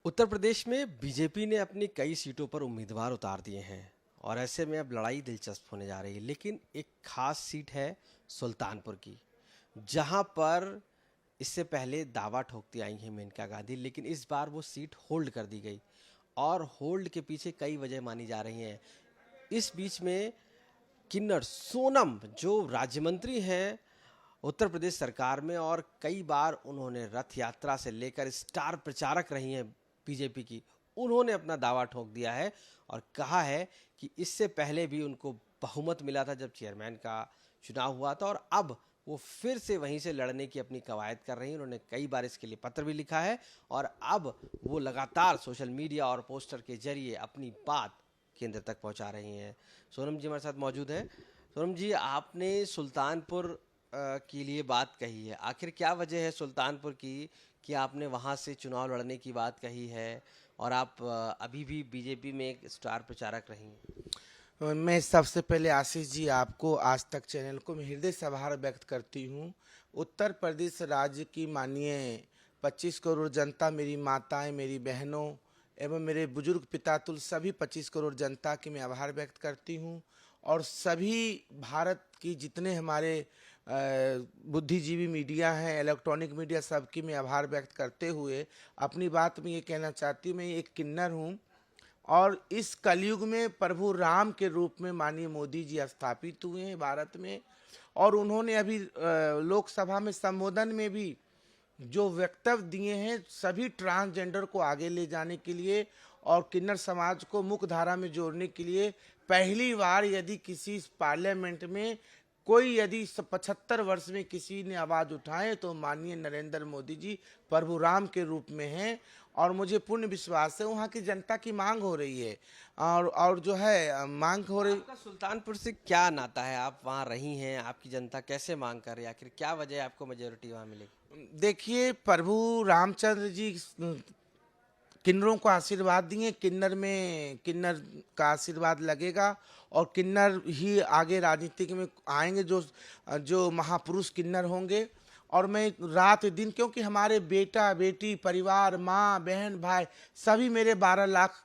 उत्तर प्रदेश में बीजेपी ने अपनी कई सीटों पर उम्मीदवार उतार दिए हैं और ऐसे में अब लड़ाई दिलचस्प होने जा रही है। लेकिन एक खास सीट है सुल्तानपुर की, जहां पर इससे पहले दावा ठोकती आई हैं मेनका गांधी, लेकिन इस बार वो सीट होल्ड कर दी गई और होल्ड के पीछे कई वजह मानी जा रही हैं। इस बीच में किन्नर सोनम जो राज्य मंत्री हैं उत्तर प्रदेश सरकार में और कई बार उन्होंने रथ यात्रा से लेकर स्टार प्रचारक रही हैं बीजेपी की, उन्होंने अपना दावा ठोक दिया है और कहा है कि इससे पहले भी उनको बहुमत मिला था जब चेयरमैन का चुनाव हुआ था और अब वो फिर से वहीं से लड़ने की अपनी कवायद कर रही हैं। उन्होंने कई बार इसके लिए पत्र भी लिखा है और अब वो लगातार सोशल मीडिया और पोस्टर के जरिए अपनी बात केंद्र तक पहुंचा रही हैं। सोनम जी हमारे साथ मौजूद हैं। सोनम जी, आपने सुल्तानपुर के लिए बात कही है, आखिर क्या वजह है सुल्तानपुर की कि आपने वहां से चुनाव लड़ने की बात कही है और आप अभी भी बीजेपी में एक स्टार प्रचारक रही हैं? मैं सबसे पहले आशीष जी आपको, आज तक चैनल को मैं हृदय से आभार व्यक्त करती हूँ। उत्तर प्रदेश राज्य की माननीय 25 करोड़ जनता, मेरी माताएं, मेरी बहनों एवं मेरे बुजुर्ग पितातुल सभी 25 करोड़ जनता की मैं आभार व्यक्त करती हूँ। और सभी भारत की जितने हमारे बुद्धिजीवी मीडिया हैं, इलेक्ट्रॉनिक मीडिया, सबकी मैं आभार व्यक्त करते हुए अपनी बात में ये कहना चाहती हूँ, मैं एक किन्नर हूँ और इस कलयुग में प्रभु राम के रूप में माननीय मोदी जी स्थापित हुए हैं भारत में। और उन्होंने अभी लोकसभा में संबोधन में भी जो वक्तव्य दिए हैं, सभी ट्रांसजेंडर को आगे ले जाने के लिए और किन्नर समाज को मुख्य धारा में जोड़ने के लिए पहली बार यदि किसी पार्लियामेंट में कोई यदि 75 वर्ष में किसी ने आवाज उठाए तो माननीय नरेंद्र मोदी जी प्रभु राम के रूप में हैं। और मुझे पूर्ण विश्वास है वहाँ की जनता की मांग हो रही है और जो है मांग हो रही। आपका सुल्तानपुर से क्या नाता है? आप वहाँ रही हैं, आपकी जनता कैसे मांग कर रही है? आखिर क्या वजह है आपको मेजोरिटी वहाँ मिलेगी? देखिए, प्रभु रामचंद्र जी किन्नरों को आशीर्वाद दिए, किन्नर में किन्नर का आशीर्वाद लगेगा और किन्नर ही आगे राजनीति में आएंगे, जो जो महापुरुष किन्नर होंगे। और मैं रात दिन, क्योंकि हमारे बेटा बेटी परिवार, माँ बहन भाई सभी मेरे 12 लाख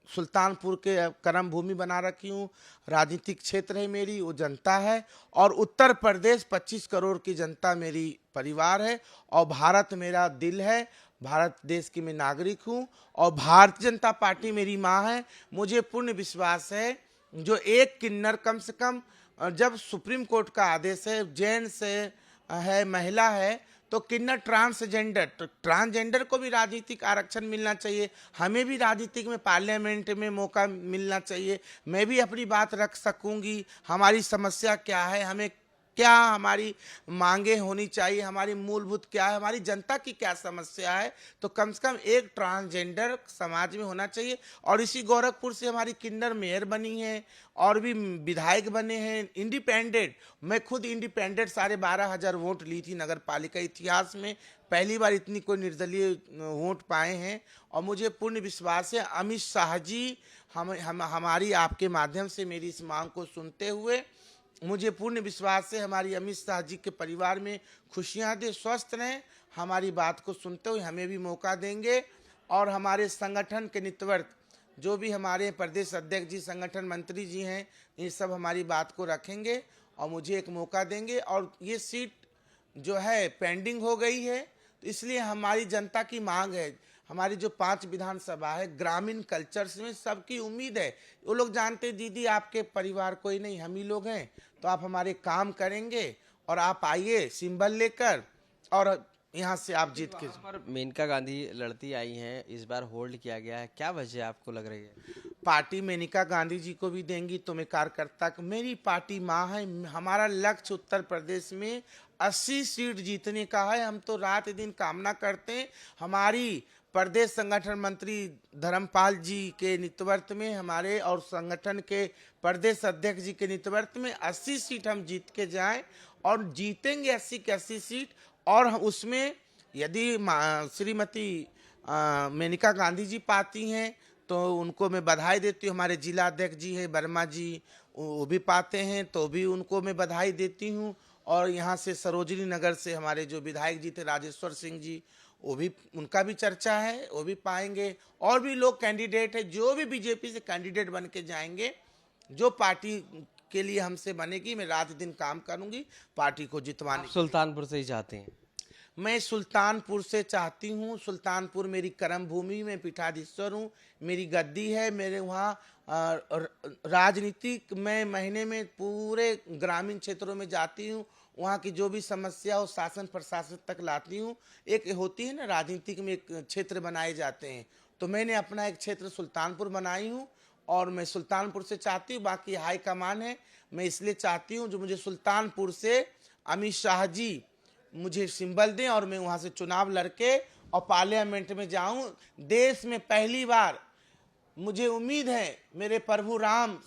सुल्तानपुर के कर्म भूमि बना रखी हूँ। राजनीतिक क्षेत्र है मेरी, वो जनता है। और उत्तर प्रदेश 25 करोड़ की जनता मेरी परिवार है और भारत मेरा दिल है। भारत देश की मैं नागरिक हूँ और भारतीय जनता पार्टी मेरी माँ है। मुझे पूर्ण विश्वास है जो एक किन्नर कम से कम, जब सुप्रीम कोर्ट का आदेश है, जेंट्स है, महिला है, तो किन्नर ट्रांसजेंडर को भी राजनीतिक आरक्षण मिलना चाहिए। हमें भी राजनीतिक में पार्लियामेंट में मौका मिलना चाहिए। मैं भी अपनी बात रख सकूंगी, हमारी समस्या क्या है, हमें क्या हमारी मांगे होनी चाहिए, हमारी मूलभूत क्या है, हमारी जनता की क्या समस्या है, तो कम से कम एक ट्रांसजेंडर समाज में होना चाहिए। और इसी गोरखपुर से हमारी किन्नर मेयर बनी है और भी विधायक बने हैं इंडिपेंडेंट। मैं खुद इंडिपेंडेंट 12,500 वोट ली थी नगर पालिका इतिहास में, पहली बार इतनी कोई निर्दलीय वोट पाए हैं। और मुझे पूर्ण विश्वास है अमित शाह जी हमारी आपके माध्यम से मेरी इस मांग को सुनते हुए, मुझे पूर्ण विश्वास है हमारी अमित शाह जी के परिवार में खुशियां दे, स्वस्थ रहें, हमारी बात को सुनते हुए हमें भी मौका देंगे। और हमारे संगठन के नेतृत्व जो भी हमारे प्रदेश अध्यक्ष जी, संगठन मंत्री जी हैं, ये सब हमारी बात को रखेंगे और मुझे एक मौका देंगे। और ये सीट जो है पेंडिंग हो गई है, तो इसलिए हमारी जनता की मांग है। हमारी जो 5 विधानसभा है, ग्रामीण कल्चर्स में सबकी उम्मीद है, वो लोग जानते दीदी आपके परिवार कोई नहीं, हम ही लोग हैं, तो आप हमारे काम करेंगे और आप आइए सिंबल लेकर और यहाँ से आप जीत के। पर मेनका गांधी लड़ती आई हैं, इस बार होल्ड किया गया है, क्या वजह आपको लग रही है? पार्टी मेनका गांधी जी को भी देंगी तो मैं कार्यकर्ता, मेरी पार्टी माँ है। हमारा लक्ष्य उत्तर प्रदेश में 80 सीट जीतने का है। हम तो रात दिन कामना करते हैं, हमारी प्रदेश संगठन मंत्री धर्मपाल जी के नेतृत्व में, हमारे और संगठन के प्रदेश अध्यक्ष जी के नेतृत्व में 80 सीट हम जीत के जाएं और जीतेंगे 80 की 80 सीट। और उसमें यदि श्रीमती मेनका गांधी जी पाती हैं तो उनको मैं बधाई देती हूँ। हमारे जिला अध्यक्ष जी हैं वर्मा जी, वो भी पाते हैं तो भी उनको मैं बधाई देती हूँ। और यहाँ से सरोजनी नगर से हमारे जो विधायक जी थे राजेश्वर सिंह जी, वो भी उनका भी चर्चा है, वो भी पाएंगे। और भी लोग कैंडिडेट है, जो भी बीजेपी से कैंडिडेट बन के जाएंगे, जो पार्टी के लिए हमसे बनेगी, मैं रात दिन काम करूंगी पार्टी को जितवाने आप के सुल्तानपुर से ही जाते हैं। लिए। मैं सुल्तानपुर से चाहती हूँ, सुल्तानपुर मेरी कर्म भूमि में पीठाधीश्वर हूँ, मेरी गद्दी है। मेरे वहाँ राजनीतिक मैं महीने में पूरे ग्रामीण क्षेत्रों में जाती हूँ, वहाँ की जो भी समस्या हो शासन प्रशासन तक लाती हूँ। एक होती है ना राजनीतिक में एक क्षेत्र बनाए जाते हैं, तो मैंने अपना एक क्षेत्र सुल्तानपुर बनाई हूँ और मैं सुल्तानपुर से चाहती हूँ। बाकी हाई कमान है, मैं इसलिए चाहती हूँ जो मुझे सुल्तानपुर से अमित शाह जी मुझे सिंबल दें और मैं वहाँ से चुनाव लड़के और पार्लियामेंट में जाऊँ। देश में पहली बार मुझे उम्मीद है मेरे प्रभु राम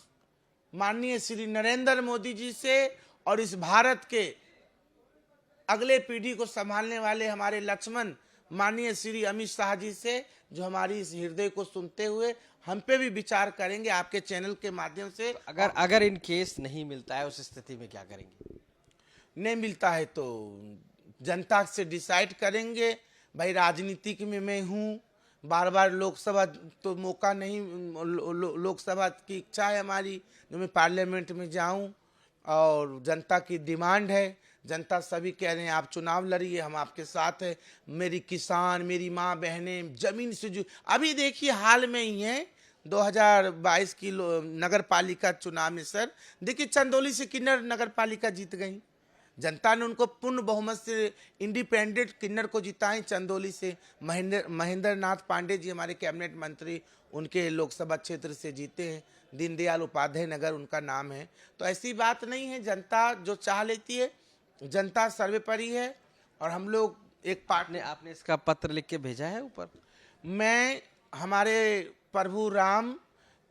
माननीय श्री नरेंद्र मोदी जी से और इस भारत के अगले पीढ़ी को संभालने वाले हमारे लक्ष्मण माननीय श्री अमित शाह जी से, जो हमारी इस हृदय को सुनते हुए हम पे भी विचार करेंगे आपके चैनल के माध्यम से। अगर इन केस नहीं मिलता है, उस स्थिति में क्या करेंगे? नहीं मिलता है तो जनता से डिसाइड करेंगे। भाई राजनीतिक में मैं हूँ, बार बार लोकसभा तो मौका नहीं, लोकसभा की इच्छा है हमारी जो मैं पार्लियामेंट में जाऊं और जनता की डिमांड है। जनता सभी कह रहे हैं आप चुनाव लड़िए, हम आपके साथ हैं। मेरी किसान, मेरी माँ बहनें जमीन से जो अभी देखिए हाल में ही है 2022 की नगर पालिका चुनाव में सर देखिए चंदौली से किन्नर नगर पालिका जीत गई। जनता ने उनको पूर्ण बहुमत से इंडिपेंडेंट किन्नर को जिताई चंदौली से। महेंद्र नाथ पांडे जी हमारे कैबिनेट मंत्री, उनके लोकसभा क्षेत्र से जीते हैं। दीनदयाल उपाध्याय नगर उनका नाम है। तो ऐसी बात नहीं है, जनता जो चाह लेती है, जनता सर्वोपरि है। और हम लोग एक पार्टी, आपने इसका पत्र लिख के भेजा है ऊपर? मैं हमारे प्रभु राम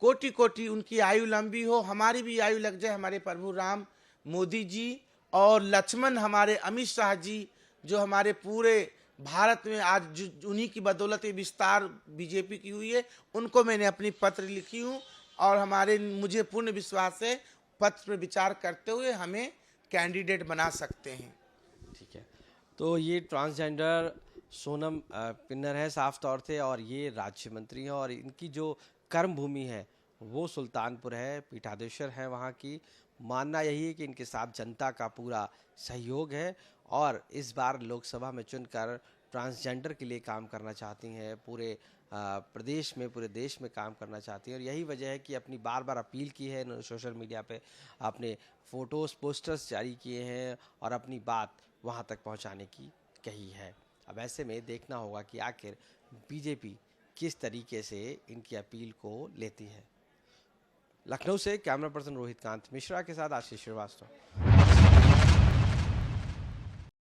कोटि कोटि उनकी आयु लंबी हो, हमारी भी आयु लग जाए, हमारे प्रभु राम मोदी जी और लक्ष्मण हमारे अमित शाह जी, जो हमारे पूरे भारत में आज उन्हीं की बदौलत विस्तार बीजेपी की हुई है, उनको मैंने अपनी पत्र लिखी हूँ। और हमारे मुझे पूर्ण विश्वास है पत्र पर विचार करते हुए हमें कैंडिडेट बना सकते हैं। ठीक है, तो ये ट्रांसजेंडर सोनम किन्नर है साफ तौर से, और ये राज्य मंत्री हैं, और इनकी जो कर्म भूमि है वो सुल्तानपुर है, पीठाधीश्वर है वहाँ की। मानना यही है कि इनके साथ जनता का पूरा सहयोग है और इस बार लोकसभा में चुनकर ट्रांसजेंडर के लिए काम करना चाहती हैं। पूरे प्रदेश में, पूरे देश में काम करना चाहती हैं, और यही वजह है कि अपनी बार बार अपील की है। इन्होंने सोशल मीडिया पे अपने फ़ोटोज़, पोस्टर्स जारी किए हैं और अपनी बात वहाँ तक पहुँचाने की कही है। अब ऐसे में देखना होगा कि आखिर बीजेपी किस तरीके से इनकी अपील को लेती है। लखनऊ से कैमरा पर्सन रोहित कांत मिश्रा के साथ आशीष श्रीवास्तव।